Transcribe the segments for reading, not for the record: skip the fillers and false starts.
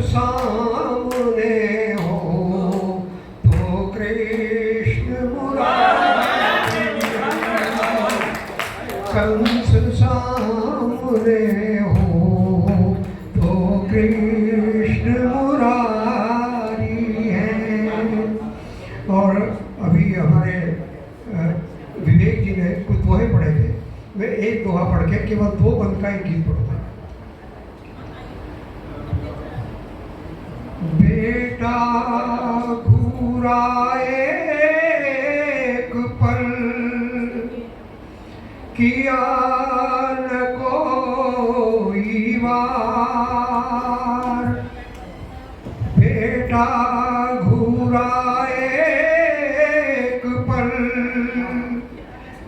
सामने हो तो कृष्ण मुरारी, कंस सामने हो तो कृष्ण मुरारी है। और अभी हमारे विवेक जी ने कुछ दोहे पढ़े थे, मैं एक दोहा पढ़ के केवल 2 बंद का एक गीत पढ़ूंगा। बेटा घूरा एक पल, किया न कोई वार। बेटा घूरा एक पल,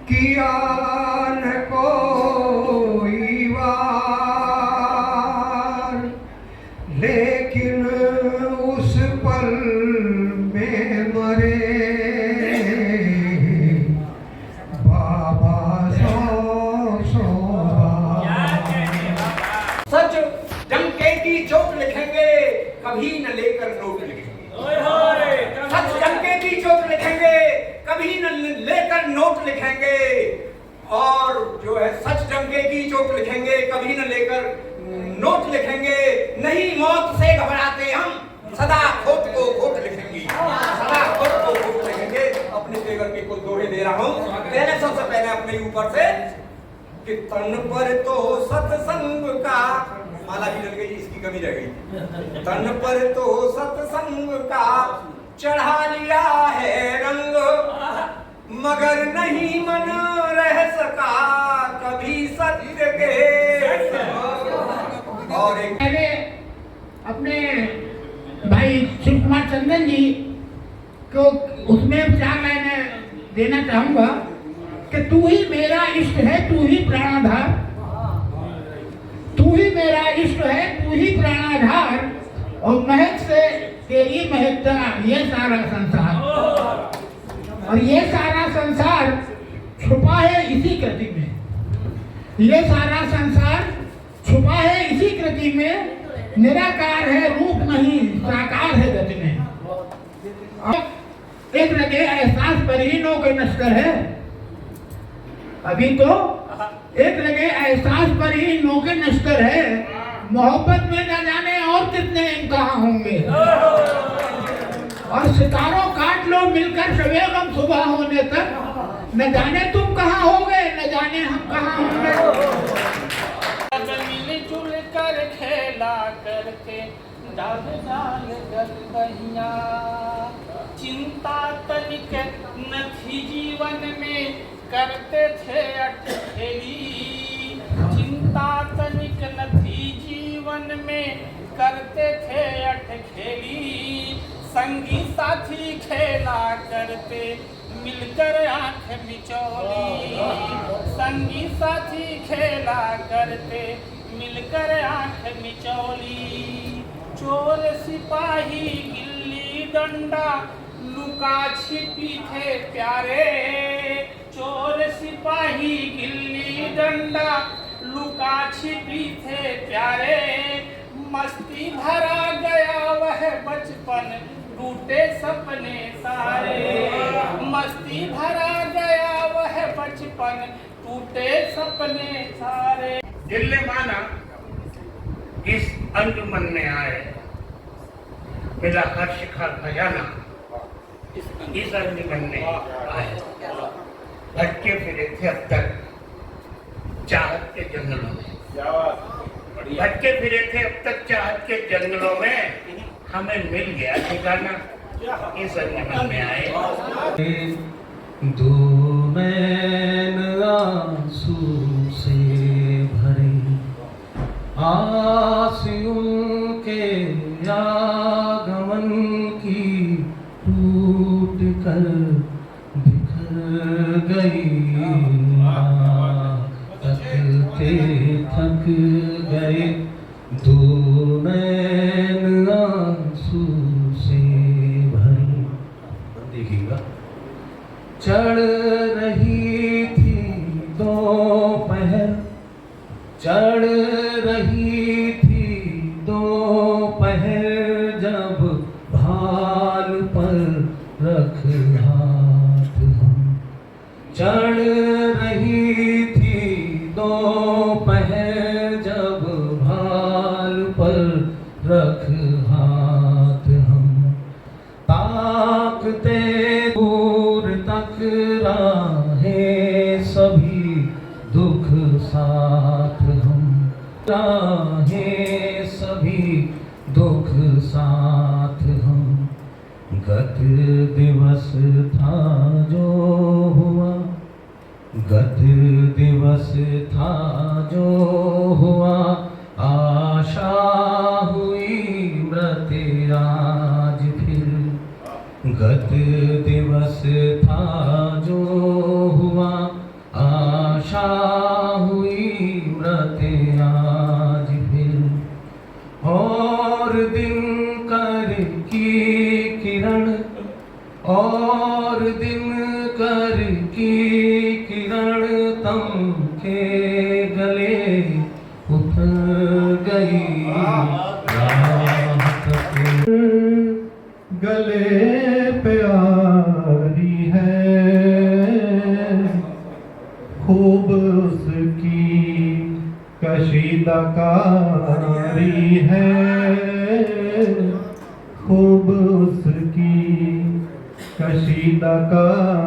किया न कोई वार। लेकिन उस पल में मरे बाबा 100 सच डंके की चोट लिखेंगे, कभी न लेकर नोट लिखेंगे। सच डंके की चोट लिखेंगे, कभी न लेकर नोट लिखेंगे। और जो है सच डंके की चोट लिखेंगे, कभी न लेकर नोट लिखेंगे। नहीं मौत से घबराते हम, सदा खोट को खोट लिखेंगे, सदा खोट को खोट लिखेंगे। अपने तेवर के कुछ दोहे दे रहा हूँ। पहले सबसे पहले अपने ऊपर से कि तन पर तो सत्संग का, माला भी डल गई, इसकी कमी रह गई। तन पर तो सत्संग का चढ़ा लिया है रंग, मगर नहीं मन रह सका कभी सत्य के। और एक पहले अपने भाई शिव कुमार चंदन जी को उसमें 4 लाइनें देना चाहूंगा कि तू ही मेरा इष्ट है, तू ही प्राणाधार, तू ही मेरा इष्ट है, तू ही प्राणाधार, और महक से तेरी महकता ये सारा संसार। और ये सारा संसार छुपा है इसी कृति में, ये सारा संसार छुपा है इसी कृति में। निराकार है रूप नहीं, साकार है गति में। एक लगे एहसास पर ही नो के नश्तर है, अभी तो एक लगे एहसास पर ही नो के नश्तर है। मोहब्बत में न जाने और कितने इम्तिहान होंगे, और सितारों काट लो मिलकर सवेर हम सुबह होने तक। न जाने तुम कहाँ होगे, न जाने हम कहाँ होंगे। मिलजुल कर खेला करते डाल डाल गल बहिया, चिंता तनिक न थी जीवन में करते थे अटखेली। चिंता तनिक न थी जीवन में करते थे अटखेली। संगी साथी खेला करते मिलकर आंख मिचौली। संगी साथी खेला करते मिलकर आंख मिचौली। चोर सिपाही गिल्ली डंडा लुका छिपी थे प्यारे। चोर सिपाही गिल्ली डंडा लुका छिपी थे प्यारे। मस्ती भरा गया वह बचपन टूटे सपने सारे। मस्ती भरा गया वह बचपन टूटे सपने सारे। दिल ने माना इस अंजुमन में आए, मिला हर्ष का खजाना इस अंजुमन में आए। भटके फिरे थे अब तक चाहत के जंगलों में, भटके फिरे थे अब तक चाहत के जंगलों में। हमें मिल गया ठिकाना इस अंजुमन में आए। दो नैन आंसू से भरे, आस उनके आगमन की टूट कर बिखर गई। थकते थक गए दो नैन आंसू से भरे। देखिएगा, चढ़ रही थी दोपहर, चढ़ रही थी दोपहर। दोपहर जब भाल पर रख हाथ हम चढ़ रही थी दोपहर जब भाल पर रख हाथ हम ताकते दूर तक राहें सभी दुख साथ हम राहें सभी दुख साथ हम गत दिवस था जो हुआ गत दिवस था जो हुआ आशा हुई मृत आज फिर गत दिवस था जो हुआ आशा हुई मृत आज फिर और दिन कर की किरण और दिन कर की किरण तम के गले उतर गई रात के गले प्यारी है खूब उसकी कशीदाकारी है खूब उसकी कशीदाकारी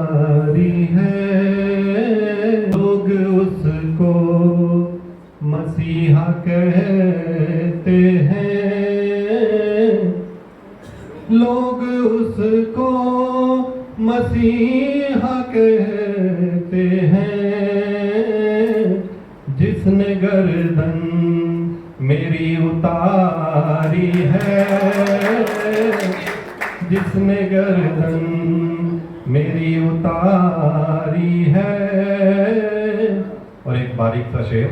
है लोग उसको मसीहा कहते हैं लोग उसको मसीहा कहते हैं जिसने गर्दन मेरी उतारी है जिसने गर्दन मेरी उतारी है। और एक बारीक सा शेर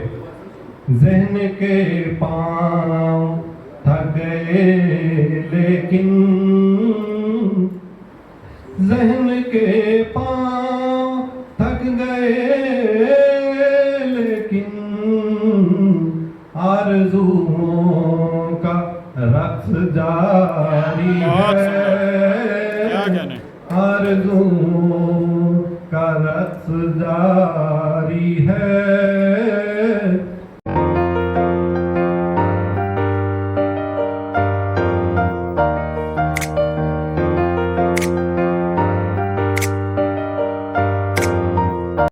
ज़हन के पाँव थक गए लेकिन ज़हन के पाँव थक गए लेकिन आरज़ुओं का रक्स जारी है आरज़ुओं का रक्स जारी है।